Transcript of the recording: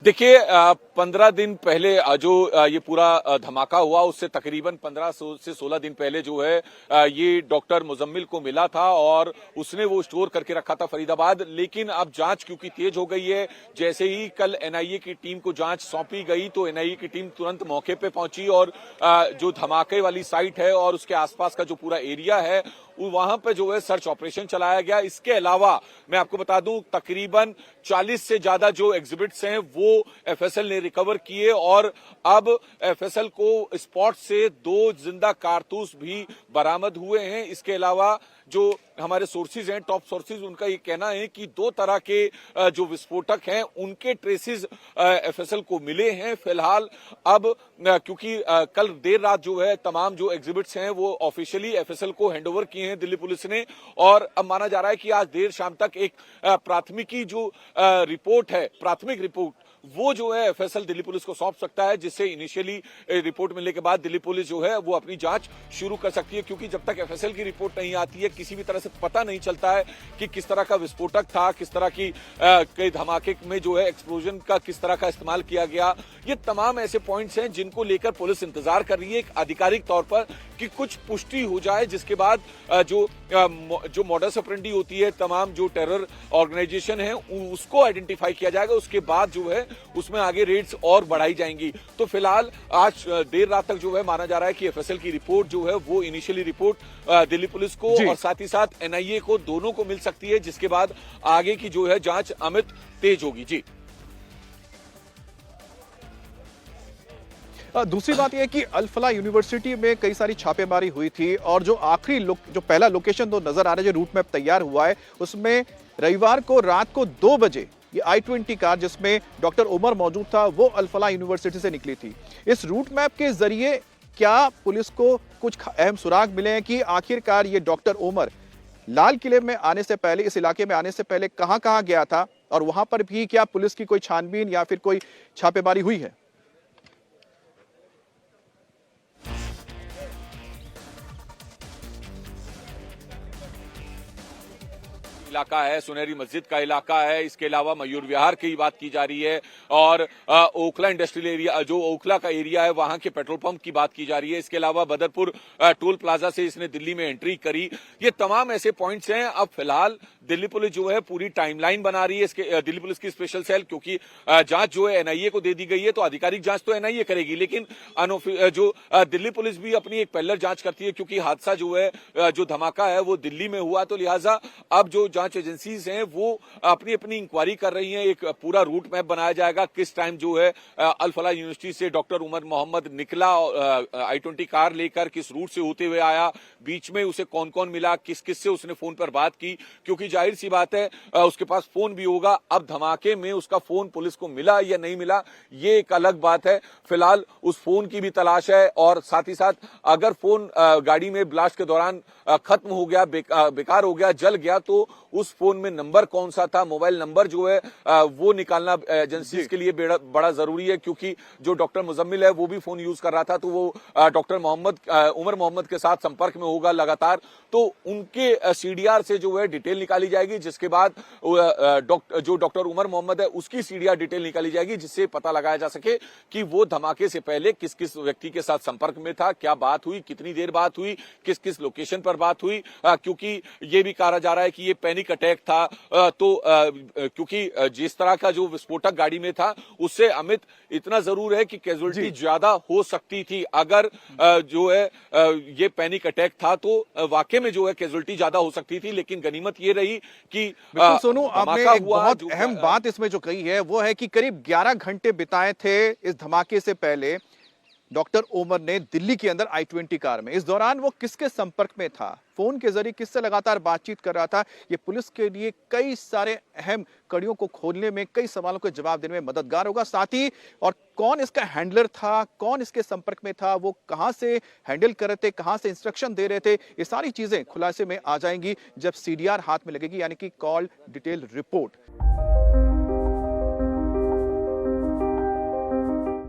देखिए 15 दिन पहले जो ये पूरा धमाका हुआ उससे तकरीबन 15 से 16 दिन पहले जो है ये डॉक्टर मुजम्मिल को मिला था और उसने वो स्टोर करके रखा था फरीदाबाद। लेकिन अब जांच क्योंकि तेज हो गई है, जैसे ही कल एनआईए की टीम को जांच सौंपी गई तो एनआईए की टीम तुरंत मौके पे पहुंची और जो धमाके वाली साइट है और उसके आसपास का जो पूरा एरिया है वहां पे जो है सर्च ऑपरेशन चलाया गया। इसके अलावा मैं आपको बता दूं तकरीबन 40 से ज्यादा जो एग्जिबिट्स हैं वो एफएसएल ने रिकवर किए और अब एफएसएल को स्पॉट से 2 जिंदा कारतूस भी बरामद हुए हैं। इसके अलावा जो हमारे सोर्सेज हैं, टॉप सोर्सेज, उनका ये कहना है कि 2 तरह के जो विस्फोटक हैं उनके ट्रेसेस एफएसएल को मिले हैं। फिलहाल अब क्योंकि कल देर रात जो है तमाम जो एग्जिबिट्स हैं वो ऑफिशियली एफएसएल को हैंडओवर किए हैं दिल्ली पुलिस ने और अब माना जा रहा है कि आज देर शाम तक एक प्राथमिकी जो रिपोर्ट है, प्राथमिक रिपोर्ट वो जो है एफएसएल दिल्ली पुलिस को सौंप सकता है, जिससे इनिशियली रिपोर्ट मिलने के बाद दिल्ली पुलिस जो है वो अपनी जांच शुरू कर सकती है। क्योंकि जब तक एफएसएल की रिपोर्ट नहीं आती है किसी भी तरह से पता नहीं चलता है कि किस तरह का विस्फोटक था, किस तरह की कई धमाके में जो है एक्सप्लोजन का किस तरह का इस्तेमाल किया गया। ये तमाम ऐसे पॉइंट्स हैं जिनको लेकर पुलिस इंतजार कर रही है एक आधिकारिक तौर पर कि कुछ पुष्टि हो जाए, जिसके बाद जो मॉडस ऑपरेंडी होती है, तमाम जो टेरर ऑर्गेनाइजेशन है उसको आइडेंटिफाई किया जाएगा। उसके बाद जो है उसमें आगे रेड्स और बढ़ाई जाएंगी। तो फिलहाल आज देर रात तक जो है माना जा रहा है कि एफएसएल की रिपोर्ट जो है वो इनिशियली रिपोर्ट दिल्ली पुलिस को और साथ ही साथ एनआईए को, दोनों को मिल सकती है, जिसके बाद आगे की जो है जांच अमित तेज होगी। जी, दूसरी बात यह है कि अल फलाह यूनिवर्सिटी में कई सारी छापेमारी हुई थी और जो आखिरी जो पहला लोकेशन तो नजर आ रहा है, जो रूट मैप तैयार हुआ है, उसमें रविवार को रात को 2 बजे ये i20 कार जिसमें डॉक्टर उमर मौजूद था वो अल फलाह यूनिवर्सिटी से निकली थी। इस रूट मैप के जरिए क्या पुलिस को कुछ अहम सुराग मिले हैं कि आखिरकार ये डॉक्टर उमर लाल किले में आने से पहले, इस इलाके में आने से पहले कहां गया था और वहां पर भी क्या पुलिस की कोई छानबीन या फिर कोई छापेमारी हुई है? इलाका है, सुनहरी मस्जिद का इलाका है, इसके अलावा मयूर विहार की बात की जा रही है और ओखला इंडस्ट्रियल एरिया, जो ओखला का एरिया है वहां के पेट्रोल पंप की बात की जा रही है। इसके अलावा बदरपुर टोल प्लाजा से इसने दिल्ली में एंट्री करी। ये तमाम ऐसे पॉइंट्स हैं। अब फिलहाल दिल्ली पुलिस जो है पूरी टाइमलाइन बना रही है इसके, दिल्ली पुलिस की स्पेशल सेल, क्योंकि जांच जो है एनआईए को दे दी गई है तो आधिकारिक जांच तो एनआईए करेगी, लेकिन जो दिल्ली पुलिस भी अपनी एक पैरेलल जांच करती है, क्योंकि हादसा जो है जो धमाका है वो दिल्ली में हुआ, तो लिहाजा अब जो जांच एजेंसीज हैं वो अपनी अपनी इंक्वायरी कर रही हैं। एक पूरा रूट मैप बनाया जाएगा, किस टाइम जो है अल फलाह यूनिवर्सिटी से डॉक्टर उमर मोहम्मद निकला i20 कार लेकर, किस रूट से होते हुए आया, बीच में उसे कौन कौन मिला, किस किस से उसने फोन पर बात की, क्योंकि जाहिर सी बात है उसके पास फोन भी होगा। अब धमाके में उसका फोन पुलिस को मिला या नहीं मिला ये एक अलग बात है। फिलहाल उस फोन की भी तलाश है और साथ ही साथ अगर फोन गाड़ी में ब्लास्ट के दौरान खत्म हो गया, बेकार हो गया, जल गया, तो उस फोन में नंबर कौन सा था, मोबाइल नंबर जो है वो निकालना एजेंसीज के लिए बड़ा जरूरी है। क्योंकि जो डॉक्टर मुजम्मिल है वो भी फोन यूज कर रहा था, तो वो डॉक्टर उमर मोहम्मद के साथ संपर्क में होगा लगातार, तो उनके सीडीआर से जो है डिटेल निकाली जाएगी, जिसके बाद जो डॉक्टर उमर मोहम्मद है उसकी सीडीआर डिटेल निकाली जाएगी, जिससे पता लगाया जा सके कि वो धमाके से पहले किस किस व्यक्ति के साथ संपर्क में था, क्या बात हुई, कितनी देर बात हुई, किस किस लोकेशन पर बात हुई। क्योंकि ये भी कहा जा रहा है कि ये पैनिक अटैक था, तो क्योंकि जिस तरह का जो विस्फोटक गाड़ी में था उससे अमित इतना जरूर है कि कैजुअलिटी ज्यादा हो सकती थी। अगर जो है ये पैनिक अटैक था तो वाकई में जो है कैजुअलिटी ज्यादा हो सकती थी, लेकिन गनीमत ये रही कि सोनू, आपने एक बहुत अहम बात इसमें जो कही है वो है कि करीब 11 घंटे बिताए थे इस धमाके से पहले डॉक्टर उमर ने दिल्ली के अंदर i20 कार में। इस दौरान वो किसके संपर्क में था, फोन के जरिए किससे लगातार बातचीत कर रहा था, ये पुलिस के लिए कई सारे अहम कड़ियों को खोलने में, कई सवालों के जवाब देने में मददगार होगा। साथ ही और कौन इसका हैंडलर था, कौन इसके संपर्क में था, वो कहां से हैंडल कर रहे थे, कहां से इंस्ट्रक्शन दे रहे थे, ये सारी चीजें खुलासे में आ जाएंगी जब सीडीआर हाथ में लगेगी, यानी कि कॉल डिटेल रिपोर्ट।